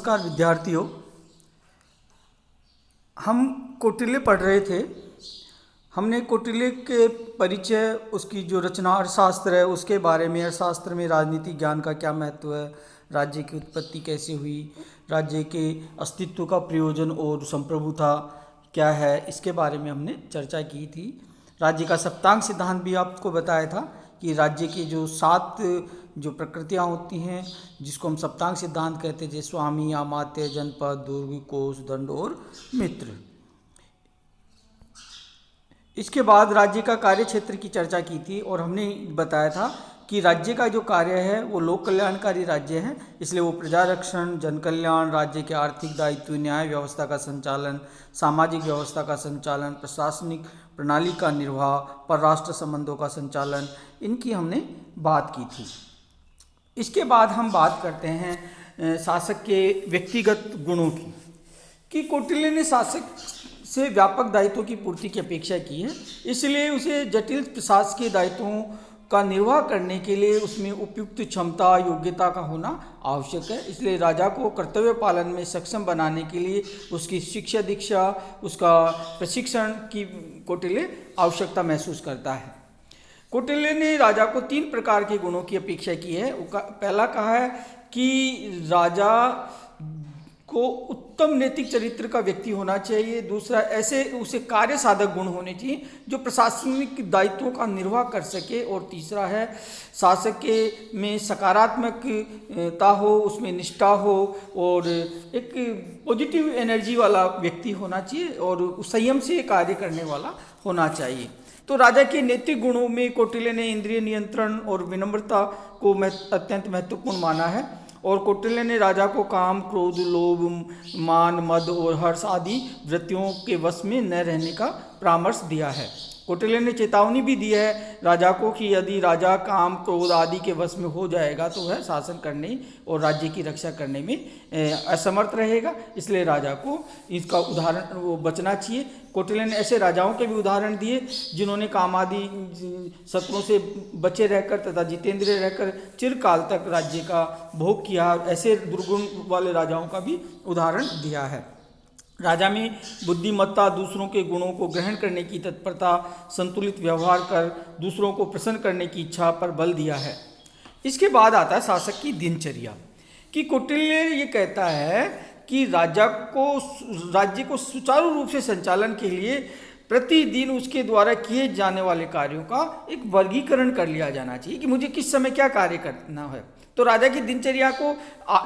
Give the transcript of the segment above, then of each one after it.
नमस्कार विद्यार्थियों। हम कौटिल्य पढ़ रहे थे। हमने कौटिल्य के परिचय, उसकी जो रचना अर्थशास्त्र है उसके बारे में, अर्थशास्त्र में राजनीतिक ज्ञान का क्या महत्व है, राज्य की उत्पत्ति कैसे हुई, राज्य के अस्तित्व का प्रयोजन और संप्रभुता क्या है, इसके बारे में हमने चर्चा की थी। राज्य का सप्तांग सिद्धांत भी आपको बताया था कि राज्य की जो 7 जो प्रकृतियाँ होती हैं जिसको हम सप्तांग सिद्धांत कहते हैं, जैसे स्वामी, अमात्य, जनपद, दुर्ग, कोष, दंड और मित्र। इसके बाद राज्य का कार्य क्षेत्र की चर्चा की थी और हमने बताया था कि राज्य का जो कार्य है वो लोक कल्याणकारी राज्य है, इसलिए वो प्रजा रक्षण, जन कल्याण, राज्य के आर्थिक दायित्व, न्याय व्यवस्था का संचालन, सामाजिक व्यवस्था का संचालन, प्रशासनिक प्रणाली का निर्वाह, परराष्ट्र संबंधों का संचालन, इनकी हमने बात की थी। इसके बाद हम बात करते हैं शासक के व्यक्तिगत गुणों की, कि कौटिल्य ने शासक से व्यापक दायित्वों की पूर्ति की अपेक्षा की है, इसलिए उसे जटिल प्रशासकीय दायित्वों का निर्वाह करने के लिए उसमें उपयुक्त क्षमता, योग्यता का होना आवश्यक है। इसलिए राजा को कर्तव्य पालन में सक्षम बनाने के लिए उसकी शिक्षा दीक्षा, उसका प्रशिक्षण की कौटिल्य आवश्यकता महसूस करता है। कौटिल्य ने राजा को 3 प्रकार के गुणों की अपेक्षा की है। पहला कहा है कि राजा को उत्तम नैतिक चरित्र का व्यक्ति होना चाहिए। दूसरा, ऐसे उसे कार्य साधक गुण होने चाहिए जो प्रशासनिक दायित्वों का निर्वाह कर सके। और तीसरा है, शासक के में सकारात्मकता हो, उसमें निष्ठा हो और एक पॉजिटिव एनर्जी वाला व्यक्ति होना चाहिए और संयम से कार्य करने वाला होना चाहिए। तो राजा के नैतिक गुणों में कौटिल्य ने इंद्रिय नियंत्रण और विनम्रता को अत्यंत महत्वपूर्ण माना है। और कौटिल्य ने राजा को काम, क्रोध, लोभ, मान, मद और हर्ष आदि वृत्तियों के वश में न रहने का परामर्श दिया है। कौटिल्य ने चेतावनी भी दी है राजा को कि यदि राजा काम, क्रोध आदि के वश में हो जाएगा तो वह शासन करने और राज्य की रक्षा करने में असमर्थ रहेगा, इसलिए राजा को इसका उदाहरण वो बचना चाहिए। कौटिल्य ने ऐसे राजाओं के भी उदाहरण दिए जिन्होंने काम आदि शत्रुओं से बचे रहकर तथा जितेंद्रिय रहकर चिरकाल तक राज्य का भोग किया। ऐसे दुर्गुण वाले राजाओं का भी उदाहरण दिया है। राजा में बुद्धिमत्ता, दूसरों के गुणों को ग्रहण करने की तत्परता, संतुलित व्यवहार कर दूसरों को प्रसन्न करने की इच्छा पर बल दिया है। इसके बाद आता है शासक की दिनचर्या, कि कौटिल्य ये कहता है कि राज्य को सुचारू रूप से संचालन के लिए प्रतिदिन उसके द्वारा किए जाने वाले कार्यों का एक वर्गीकरण कर लिया जाना चाहिए कि मुझे किस समय क्या कार्य करना है। तो राजा की दिनचर्या को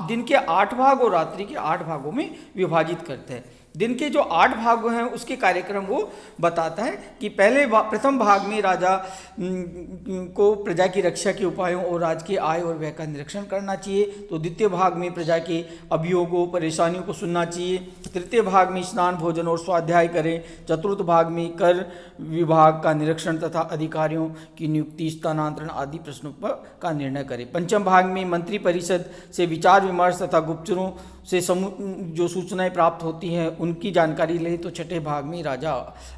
दिन के 8 भाग और रात्रि के 8 भागों में विभाजित करते हैं। दिन के जो 8 भाग हैं उसके कार्यक्रम वो बताता है कि प्रथम भाग में राजा को प्रजा की रक्षा के उपायों और राज्य के आय और व्यय का निरीक्षण करना चाहिए। तो द्वितीय भाग में प्रजा के अभियोगों, परेशानियों को सुनना चाहिए। तृतीय भाग में स्नान, भोजन और स्वाध्याय करें। चतुर्थ भाग में कर विभाग का निरीक्षण तथा अधिकारियों की नियुक्ति, स्थानांतरण आदि प्रश्नों पर का निर्णय करें। पंचम भाग में मंत्री परिषद से विचार विमर्श तथा गुप्तचरों से जो सूचनाएं प्राप्त होती हैं उनकी जानकारी ले। तो छठे भाग में राजा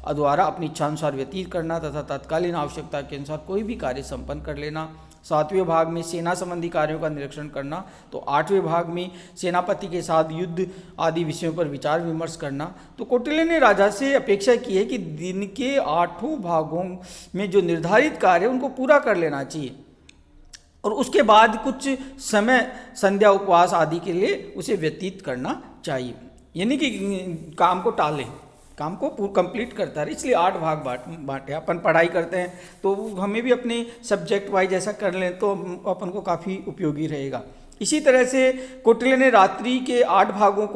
द्वारा अपनी इच्छानुसार व्यतीत करना तथा तत्कालीन आवश्यकता के अनुसार कोई भी कार्य संपन्न कर लेना। 7वें भाग में सेना संबंधी कार्यों का निरीक्षण करना। तो 8वें भाग में सेनापति के साथ युद्ध आदि विषयों पर विचार विमर्श करना। तो कौटिल्य ने राजा से अपेक्षा की है कि दिन के 8 भागों में जो निर्धारित कार्य है उनको पूरा कर लेना चाहिए और उसके बाद कुछ समय संध्या, उपवास आदि के लिए उसे व्यतीत करना चाहिए, यानी कि काम को टालें, काम को कंप्लीट करता रहे। इसलिए 8 भाग बांटे। अपन पढ़ाई करते हैं तो हमें भी अपने सब्जेक्ट वाइज ऐसा कर लें तो अपन को काफ़ी उपयोगी रहेगा। इसी तरह से कौटिल्य ने रात्रि के 8 भागों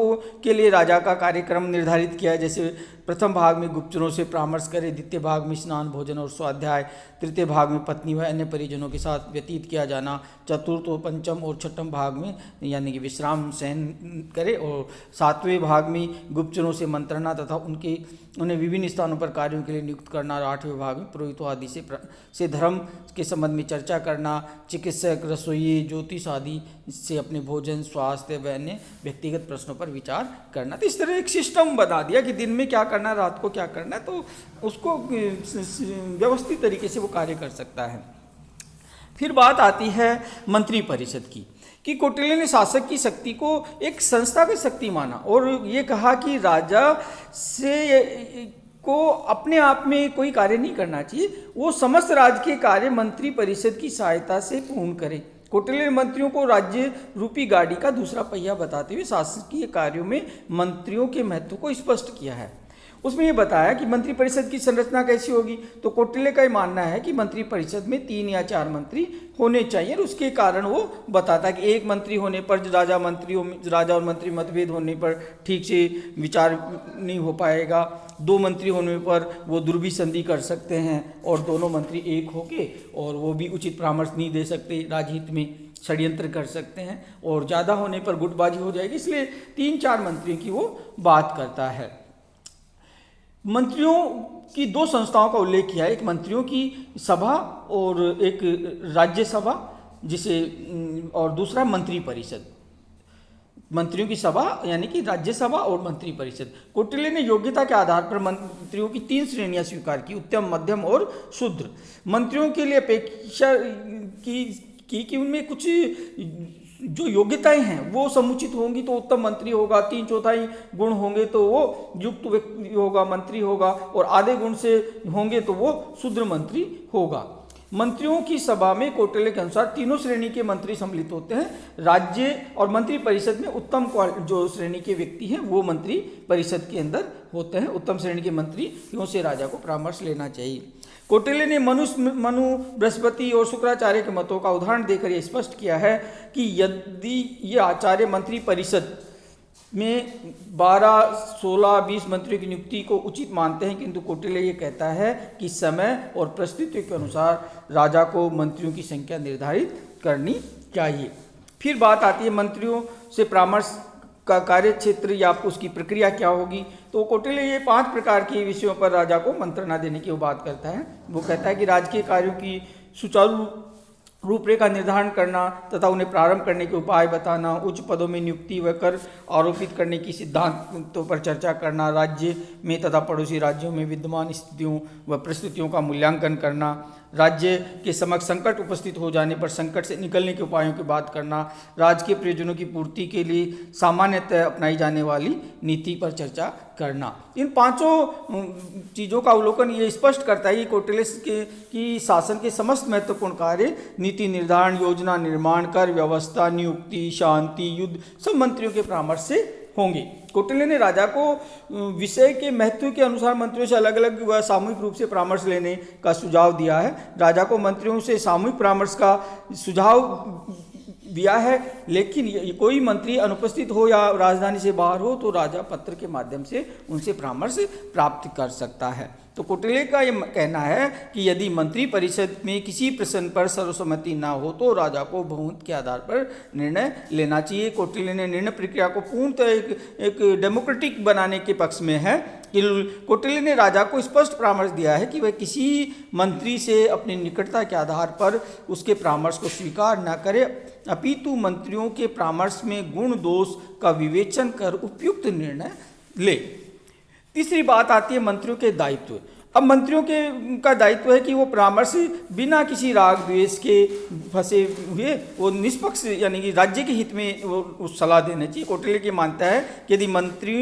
के लिए राजा का कार्यक्रम निर्धारित किया है। जैसे प्रथम भाग में गुप्तचरों से परामर्श करें, द्वितीय भाग में स्नान, भोजन और स्वाध्याय, तृतीय भाग में पत्नी व अन्य परिजनों के साथ व्यतीत किया जाना, चतुर्थ और पंचम और छठम भाग में यानी कि विश्राम सहन करे और 7वें भाग में गुप्तचरों से मंत्रणा तथा उन्हें विभिन्न स्थानों पर कार्यों के लिए नियुक्त करना और 8वें भाग में पुरोहितों आदि से धर्म के संबंध में चर्चा करना, चिकित्सक, रसोई, ज्योतिष आदि से अपने भोजन, स्वास्थ्य व अन्य व्यक्तिगत प्रश्नों पर विचार करना। तो इस तरह एक सिस्टम बना दिया कि दिन में क्या करना, रात को क्या करना है, तो उसको व्यवस्थित तरीके से वो कार्य कर सकता है। फिर बात आती है मंत्री परिषद की, कि कौटिल्य ने शासक की शक्ति को एक संस्था की शक्ति माना और ये कहा कि राजा से को अपने आप में कोई कार्य नहीं करना चाहिए, वो समस्त राज्य के कार्य मंत्री परिषद की सहायता से पूर्ण करे। कौटिल्य ने मंत्रियों को राज्य रूपी गाड़ी का दूसरा पहिया बताते हुए शासकीय कार्यों में मंत्रियों के महत्व को स्पष्ट किया है। उसमें ये बताया कि मंत्री परिषद की संरचना कैसी होगी। तो कौटिल्य का ये मानना है कि मंत्री परिषद में 3 या 4 मंत्री होने चाहिए और उसके कारण वो बताता है कि एक मंत्री होने पर राजा और मंत्री मतभेद होने पर ठीक से विचार नहीं हो पाएगा। 2 मंत्री होने पर वो दुर्भिसंधि कर सकते हैं और दोनों मंत्री एक होके और वो भी उचित परामर्श नहीं दे सकते, राजहित में षड्यंत्र कर सकते हैं और ज़्यादा होने पर गुटबाजी हो जाएगी। इसलिए 3-4 मंत्रियों की वो बात करता है। मंत्रियों की 2 संस्थाओं का उल्लेख किया है, एक मंत्रियों की सभा और एक राज्यसभा जिसे और दूसरा मंत्री परिषद। मंत्रियों की सभा यानी कि राज्यसभा और मंत्री परिषद। कौटिल्य ने योग्यता के आधार पर मंत्रियों की 3 श्रेणियां स्वीकार की, उत्तम, मध्यम और शूद्र। मंत्रियों के लिए अपेक्षा की उनमें कुछ जो योग्यताएं हैं वो समुचित होंगी तो उत्तम मंत्री होगा, 3/4 गुण होंगे तो वो युक्त व्यक्ति होगा, मंत्री होगा, और आधे गुण से होंगे तो वो शूद्र मंत्री होगा। मंत्रियों की सभा में कौटिल्य के अनुसार तीनों श्रेणी के मंत्री सम्मिलित होते हैं। राज्य और मंत्री परिषद में उत्तम जो श्रेणी के व्यक्ति हैं वो मंत्री परिषद के अंदर होते हैं। उत्तम श्रेणी के मंत्रियों से राजा को परामर्श लेना चाहिए। कौटिल्य ने मनु, बृहस्पति और शुक्राचार्य के मतों का उदाहरण देकर यह स्पष्ट किया है कि यदि ये आचार्य मंत्री परिषद में 12, 16, 20 मंत्रियों की नियुक्ति को उचित मानते हैं, किंतु कौटिल्य ये कहता है कि समय और परिस्थितियों के अनुसार राजा को मंत्रियों की संख्या निर्धारित करनी चाहिए। फिर बात आती है मंत्रियों से परामर्श का कार्य क्षेत्र या उसकी प्रक्रिया क्या होगी। तो कौटिल्य ये 5 प्रकार के विषयों पर राजा को मंत्रणा देने की वो बात करता है। वो कहता है कि राजकीय कार्यों की सुचारू रूपरेखा निर्धारण करना तथा उन्हें प्रारंभ करने के उपाय बताना, उच्च पदों में नियुक्ति व कर आरोपित करने की सिद्धांतों पर चर्चा करना, राज्य में तथा पड़ोसी राज्यों में विद्यमान स्थितियों व परिस्थितियों का मूल्यांकन करना, राज्य के समक्ष संकट उपस्थित हो जाने पर संकट से निकलने के उपायों की बात करना, राज्य के प्रयोजनों की पूर्ति के लिए सामान्यतः अपनाई जाने वाली नीति पर चर्चा करना। इन 5 चीज़ों का अवलोकन ये स्पष्ट करता है कि कौटिल्य की शासन के समस्त महत्वपूर्ण कार्य नीति निर्धारण, योजना निर्माण, कर व्यवस्था, नियुक्ति, शांति, युद्ध सब मंत्रियों के परामर्श से होंगे। कौटिल्य ने राजा को विषय के महत्व के अनुसार मंत्रियों से अलग अलग व सामूहिक रूप से परामर्श लेने का सुझाव दिया है। राजा को मंत्रियों से सामूहिक परामर्श का सुझाव दिया है, लेकिन कोई मंत्री अनुपस्थित हो या राजधानी से बाहर हो तो राजा पत्र के माध्यम से उनसे परामर्श प्राप्त कर सकता है। तो कौटिल्य का ये कहना है कि यदि मंत्री परिषद में किसी प्रश्न पर सर्वसम्मति ना हो तो राजा को बहुमत के आधार पर निर्णय लेना चाहिए। कौटिल्य ने निर्णय प्रक्रिया को पूर्णतः एक डेमोक्रेटिक बनाने के पक्ष में है। कौटिल्य ने राजा को स्पष्ट परामर्श दिया है कि वह किसी मंत्री से अपनी निकटता के आधार पर उसके परामर्श को स्वीकार न करे, अपितु मंत्रियों के परामर्श में गुण दोष का विवेचन कर उपयुक्त निर्णय ले। तीसरी बात आती है मंत्रियों के दायित्व। अब मंत्रियों का दायित्व है कि वो परामर्श बिना किसी राग द्वेष के फंसे हुए वो निष्पक्ष यानी कि राज्य के हित में वो सलाह देना चाहिए। कौटिल्य की मानता है कि यदि मंत्री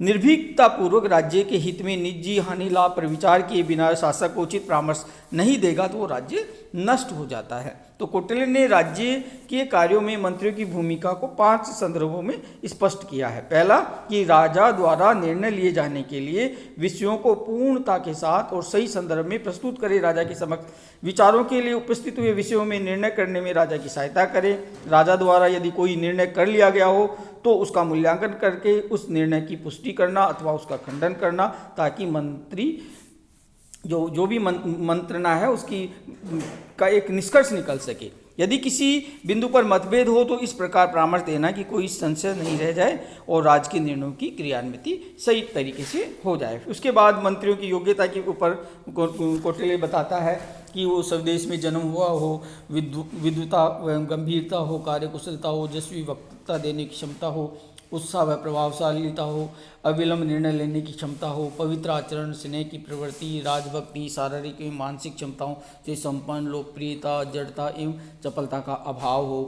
निर्भीकता पूर्वक राज्य के हित में निजी हानि लाभ पर विचार किए बिना शासक को उचित परामर्श नहीं देगा तो वो राज्य नष्ट हो जाता है। तो कौटिल्य ने राज्य के कार्यों में मंत्रियों की भूमिका को 5 संदर्भों में स्पष्ट किया है। पहला कि राजा द्वारा निर्णय लिए जाने के लिए विषयों को पूर्णता के साथ और सही संदर्भ में प्रस्तुत करे, राजा के समक्ष विचारों के लिए उपस्थित हुए विषयों में निर्णय करने में राजा की सहायता करे। राजा द्वारा यदि कोई निर्णय कर लिया गया हो तो उसका मूल्यांकन करके उस निर्णय की पुष्टि करना अथवा उसका खंडन करना, ताकि मंत्री जो भी मंत्रणा है उसकी का एक निष्कर्ष निकल सके। यदि किसी बिंदु पर मतभेद हो तो इस प्रकार परामर्श देना कि कोई संशय नहीं रह जाए और राज्य के निर्णयों की क्रियान्विति सही तरीके से हो जाए। उसके बाद मंत्रियों की योग्यता के ऊपर कौटिल्य बताता है कि वो स्वदेश में जन्म हुआ हो, विद्वता एवं गंभीरता हो, कार्यकुशलता हो, यशस्वी वक्तृता देने की क्षमता हो, उत्साह व प्रभावशालीता हो, अविलंब निर्णय लेने की क्षमता हो, पवित्र आचरण, स्नेह की प्रवृत्ति, राजभक्ति, शारीरिक एवं मानसिक क्षमताओं से संपन्न, लोकप्रियता, जड़ता एवं चपलता का अभाव हो,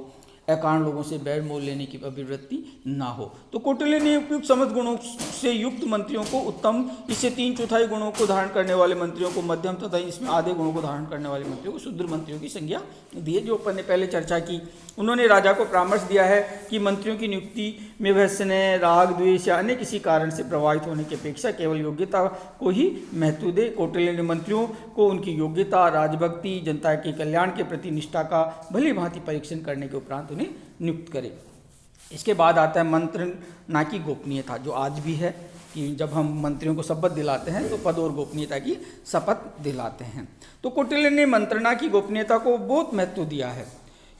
अकारण लोगों से बैर मोल लेने की अभिवृत्ति ना हो। तो कौटिल्य ने उपयुक्त समस्त गुणों से युक्त मंत्रियों को उत्तम, इससे 3/4 गुणों को धारण करने वाले मंत्रियों को मध्यम तथा इसमें आधे गुणों को धारण करने वाले मंत्रियों को शूद्र मंत्रियों की संज्ञा दी है, जो अपन ने पहले चर्चा की। उन्होंने राजा को परामर्श दिया है कि मंत्रियों की नियुक्ति में वह स्नेह, राग, द्वेष या अन्य किसी कारण से प्रभावित होने की अपेक्षा केवल योग्यता को ही महत्व दे। कौटिल्य ने मंत्रियों को उनकी योग्यता, राजभक्ति, जनता के कल्याण के प्रति निष्ठा का भली भांति परीक्षण करने के उपरांत उन्हें नियुक्त करे। इसके बाद आता है मंत्रणा की गोपनीयता, जो आज भी है कि जब हम मंत्रियों को शपथ दिलाते हैं तो पद और गोपनीयता की शपथ दिलाते हैं। तो कौटिल्य ने मंत्रणा की गोपनीयता को बहुत महत्व दिया है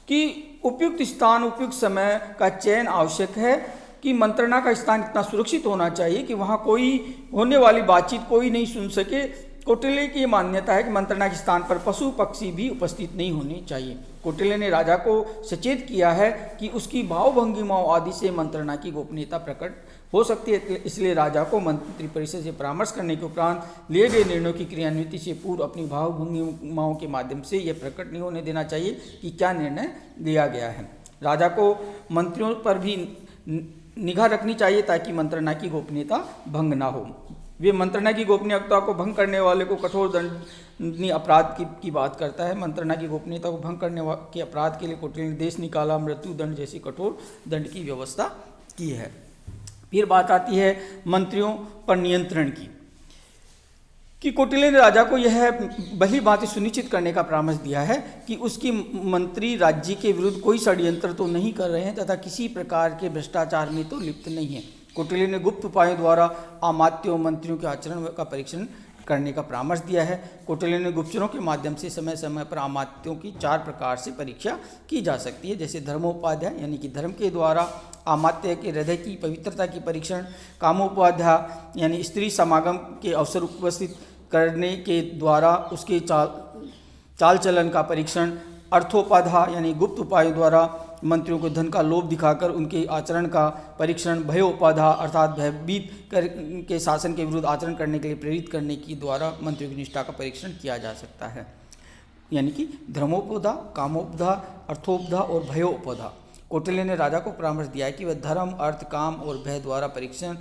कि उपयुक्त स्थान, उपयुक्त समय का चयन आवश्यक है, कि मंत्रणा का स्थान इतना सुरक्षित होना चाहिए कि वहाँ कोई होने वाली बातचीत कोई नहीं सुन सके। कौटिल्य की मान्यता है कि मंत्रणा के स्थान पर पशु पक्षी भी उपस्थित नहीं होने चाहिए। कौटिल्य ने राजा को सचेत किया है कि उसकी भावभंगिमाओं आदि से मंत्रणा की गोपनीयता प्रकट हो सकती है, इसलिए राजा को मंत्रिपरिषद से परामर्श करने के उपरांत लिए गए निर्णयों की क्रियान्विति से पूर्व अपनी भावभंगिमाओं के माध्यम से यह प्रकट नहीं होने देना चाहिए कि क्या निर्णय लिया गया है। राजा को मंत्रियों पर भी निगाह रखनी चाहिए ताकि मंत्रणा की गोपनीयता भंग ना हो। वे मंत्रणा की गोपनीयता को भंग करने वाले को कठोर दंडनीय अपराध की बात करता है। मंत्रणा की गोपनीयता को भंग करने के अपराध के लिए कौटिल्य ने देश निकाला, मृत्यु दंड जैसी कठोर दंड की व्यवस्था की है। फिर बात आती है मंत्रियों पर नियंत्रण की, कि कौटिल्य ने राजा को यह भली भांति सुनिश्चित करने का परामर्श दिया है कि उसकी मंत्री राज्य के विरुद्ध कोई षड्यंत्र तो नहीं कर रहे हैं तथा किसी प्रकार के भ्रष्टाचार में तो लिप्त नहीं है। कौटिल्य ने गुप्त उपायों द्वारा अमात्यों, मंत्रियों के आचरण का परीक्षण करने का परामर्श दिया है। कौटिल्य ने गुप्तचरों के माध्यम से समय समय पर अमात्यों की 4 प्रकार से परीक्षा की जा सकती है, जैसे धर्मोपाध्याय यानी कि धर्म के द्वारा, अमात्य के हृदय की पवित्रता की परीक्षण, कामोपाध्याय यानी स्त्री समागम के अवसर उपस्थित करने के द्वारा उसके चाल चलन का परीक्षण, अर्थोपाध्याय यानी गुप्त उपायों द्वारा मंत्रियों को धन का लोभ दिखाकर उनके आचरण का परीक्षण, भयोपाध्याय अर्थात भयभीत के शासन के विरुद्ध आचरण करने के लिए प्रेरित करने की द्वारा मंत्रियों की निष्ठा का परीक्षण किया जा सकता है। यानी कि धर्मोपधा, कामोपधा, अर्थोपधा और भयोपधा। कौटिल्य ने राजा को परामर्श दिया है कि वह धर्म, अर्थ, काम और भय द्वारा परीक्षण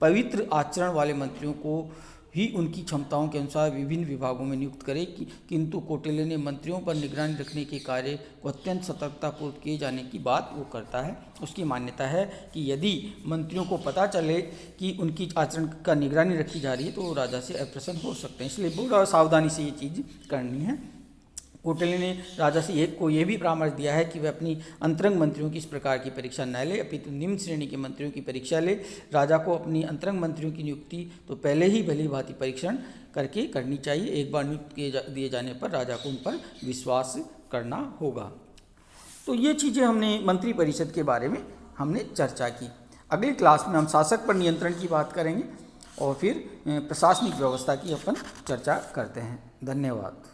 पवित्र आचरण वाले मंत्रियों को ही उनकी क्षमताओं के अनुसार विभिन्न विभागों में नियुक्त करे। किंतु कौटिल्य ने मंत्रियों पर निगरानी रखने के कार्य को अत्यंत सतर्कतापूर्वक किए जाने की बात वो करता है। उसकी मान्यता है कि यदि मंत्रियों को पता चले कि उनकी आचरण का निगरानी रखी जा रही है तो वो राजा से अप्रसन्न हो सकते हैं, इसलिए बड़ा सावधानी से ये चीज़ करनी है। कौटिल्य ने राजा से ये भी परामर्श दिया है कि वह अपनी अंतरंग मंत्रियों की इस प्रकार की परीक्षा न ले, अपितु निम्न श्रेणी के मंत्रियों की परीक्षा ले। राजा को अपनी अंतरंग मंत्रियों की नियुक्ति तो पहले ही भली भांति परीक्षण करके करनी चाहिए। एक बार नियुक्त दिए जाने पर राजा को उन पर विश्वास करना होगा। तो ये चीज़ें हमने मंत्री परिषद के बारे में हमने चर्चा की। अगली क्लास में हम शासक पर नियंत्रण की बात करेंगे और फिर प्रशासनिक व्यवस्था की अपन चर्चा करते हैं। धन्यवाद।